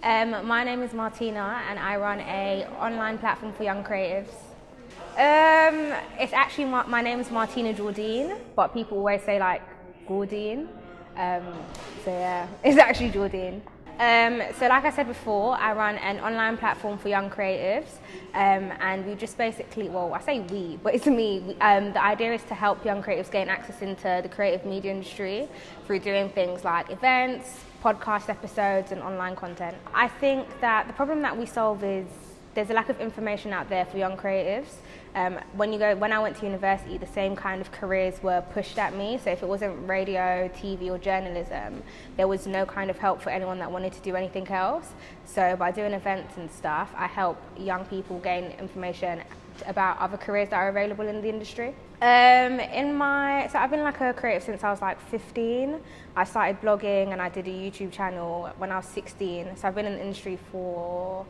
My name is Martina and I run a online platform for young creatives. It's actually, my name is Martina Gordeen, but people always say like Gordeen. So yeah, it's actually Gordeen. So like I said before, I run an online platform for young creatives, and we just basically, well, I say we, but it's me. The idea is to help young creatives gain access into the creative media industry through doing things like events, podcast episodes, and online content. I think that the problem that we solve is there's a lack of information out there for young creatives. When I went to university, the same kind of careers were pushed at me. So if it wasn't radio, TV, or journalism, there was no kind of help for anyone that wanted to do anything else. So by doing events and stuff, I help young people gain information about other careers that are available in the industry. So I've been like a creative since I was like 15. I started blogging and I did a YouTube channel when I was 16. So I've been in the industry for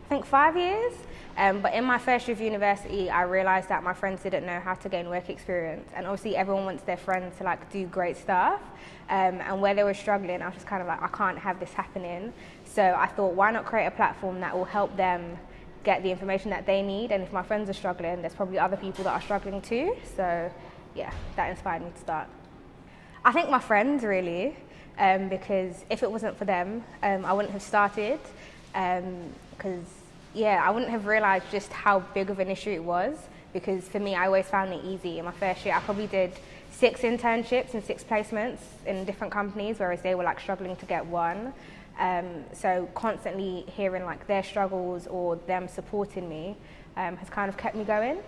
I think 5 years, but in my first year of university, I realised that my friends didn't know how to gain work experience, and obviously everyone wants their friends to like do great stuff, and where they were struggling, I was just kind of like, I can't have this happening. So I thought, why not create a platform that will help them get the information that they need, and if my friends are struggling, there's probably other people that are struggling too. So yeah, that inspired me to start. I think my friends really, because if it wasn't for them, I wouldn't have started. Because I wouldn't have realised just how big of an issue it was, because for me, I always found it easy. In my first year, I probably did 6 internships and 6 placements in different companies, whereas they were like struggling to get one. So constantly hearing like their struggles or them supporting me has kind of kept me going.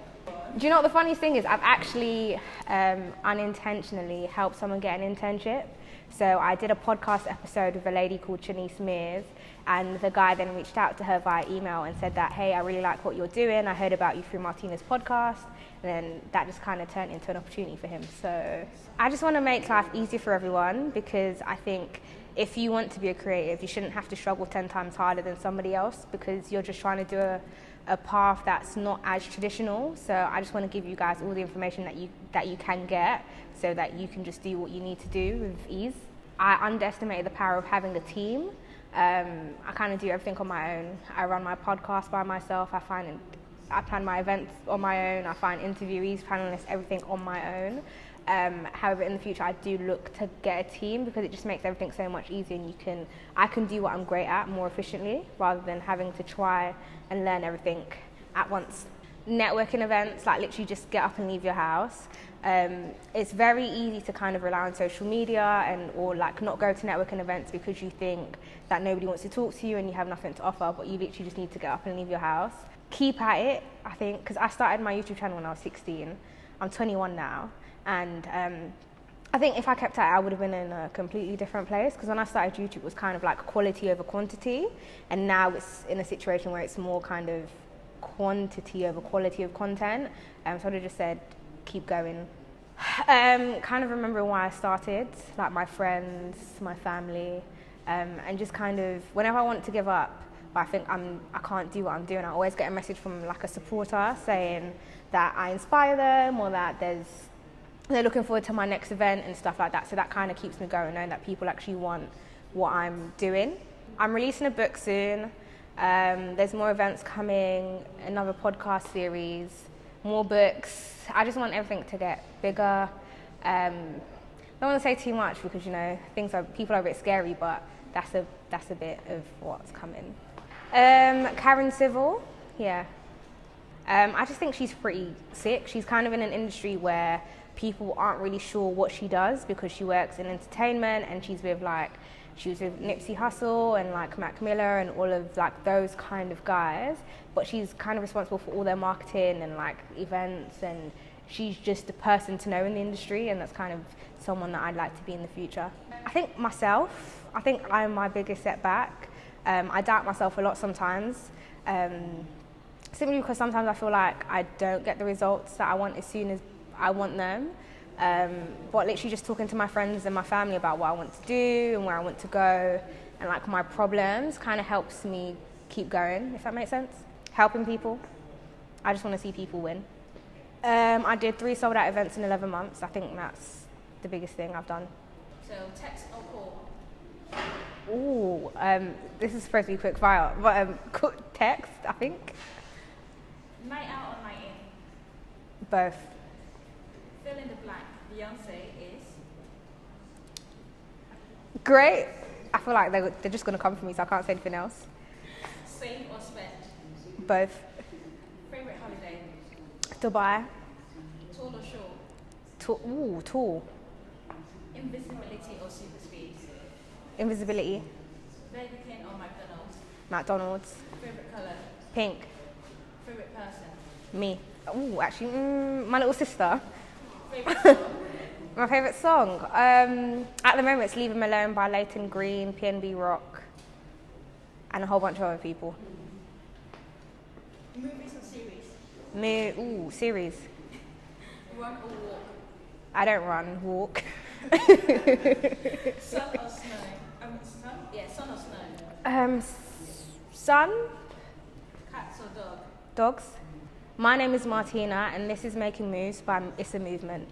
Do you know what the funniest thing is? I've actually unintentionally helped someone get an internship. So I did a podcast episode with a lady called Shanice Mears, and the guy then reached out to her via email and said that, hey, I really like what you're doing. I heard about you through Martina's podcast. And then that just kind of turned into an opportunity for him. So I just want to make life easier for everyone, because I think if you want to be a creative, you shouldn't have to struggle 10 times harder than somebody else, because you're just trying to do a path that's not as traditional. So I just want to give you guys all the information that you can get, so that you can just do what you need to do with ease. I underestimated the power of having a team. I kind of do everything on my own. I run my podcast by myself. I plan my events on my own. I find interviewees, panelists, everything on my own. However, in the future, I do look to get a team, because it just makes everything so much easier, and I can do what I'm great at more efficiently, rather than having to try and learn everything at once. Networking events, like literally just get up and leave your house. It's very easy to kind of rely on social media or like not go to networking events because you think that nobody wants to talk to you and you have nothing to offer, but you literally just need to get up and leave your house. Keep at it, I think, because I started my YouTube channel when I was 16. I'm 21 now, and I think if I kept at it, I would have been in a completely different place, because when I started YouTube, it was kind of like quality over quantity, and now it's in a situation where it's more kind of quantity over quality of content. So I would have just said, keep going. Kind of remembering why I started, like my friends, my family, and just kind of whenever I want to give up, but I think I can't do what I'm doing, I always get a message from like a supporter saying that I inspire them, or that they're looking forward to my next event and stuff like that. So that kind of keeps me going, knowing that people actually want what I'm doing. I'm releasing a book soon. There's more events coming, another podcast series, more books. I just want everything to get bigger. I don't want to say too much, because people are a bit scary, but that's a bit of what's coming. Karen Civil, yeah. I just think she's pretty sick. She's kind of in an industry where people aren't really sure what she does, because she works in entertainment, and she was with Nipsey Hussle and like Mac Miller and all of like those kind of guys, but she's kind of responsible for all their marketing and like events, and she's just a person to know in the industry, and that's kind of someone that I'd like to be in the future. I think myself, I'm my biggest setback. I doubt myself a lot sometimes, simply because sometimes I feel like I don't get the results that I want as soon as I want them. But literally just talking to my friends and my family about what I want to do and where I want to go, and like my problems, kind of helps me keep going, if that makes sense. Helping people. I just want to see people win. I did 3 sold out events in 11 months. I think that's the biggest thing I've done. So text or call? Ooh, this is supposed to be quick fire, but text, I think. Night out or night in? Both. Fill in the blank. Beyonce is. Great. I feel like they're just going to come for me, so I can't say anything else. Save or spend? Both. Favorite holiday? Dubai. Tall or short? Tall. Invisibility or super speed? Invisibility. Burger King or McDonald's? McDonald's. Favorite color? Pink. Favorite person? Me. Ooh, actually, my little sister. Favorite song? My favourite song? At the moment, it's Leave 'Em Alone by Leighton Green, PNB Rock, and a whole bunch of other people. Movies or series? Series. Run or walk? I don't run, walk. Sun or snow? Sun? Yeah, sun or snow? Sun? Cats or dog? Dogs. My name is Martina, and this is Making Moves by Issamovement.